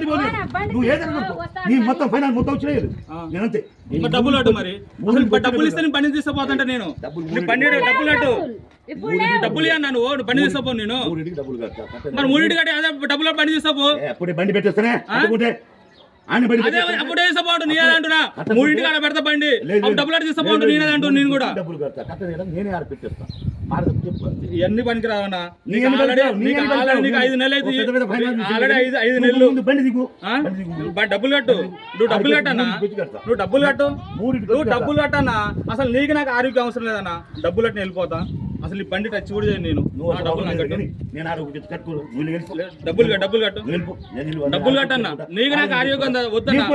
బండి పోనీ నువ్వు ఏదైనా నీ మొత్తం ఫైనాన్స్ మొత్తం వచ్చేది నేనంతే డబ్బులు అటు మరి డబ్బులు ఇస్తే నేను బండి తీసుకుపోతుంటా నేను బండి డబ్బులు అటు డబ్బులు అన్నా నువ్వు బండి తీసుకోపో నేను మరి మూడింటి కంటే అదే డబ్బులు బండి తీసుకోపో అప్పుడే బండి పెట్టేస్తానే అదే అప్పుడే తీసుకోపోండు నేనే అంటున్నా మూడింటి కాడ పెడతా బండి డబ్బులు అటు తీసుకోపోండు నేనే అంటున్నా నేను కూడా డబ్బులు కడతా నేనే ఆడ పెట్టేస్తాను ఇవన్నీ పనికి రావన్నా నీకు 5 నెలలు అయితే ఆల్రెడీ 5 నెలలు బండి దిగు డబ్బులు కట్టు నువ్వు డబ్బులు కట్టన్నా నువ్వు డబ్బులు కట్టు నువ్వు డబ్బులు కట్టన్నా అసలు నీకు నాకు ఆరోగ్యం అవసరం లేదన్నా డబ్బులు కట్టిన వెళ్ళిపోతా అసలు ఈ బండి టచ్ కూడా చేయను నేను డబ్బులు కట్టు డబ్బులు కట్టన్నా నీకు నాకు ఆరోగ్యం వద్దన్నా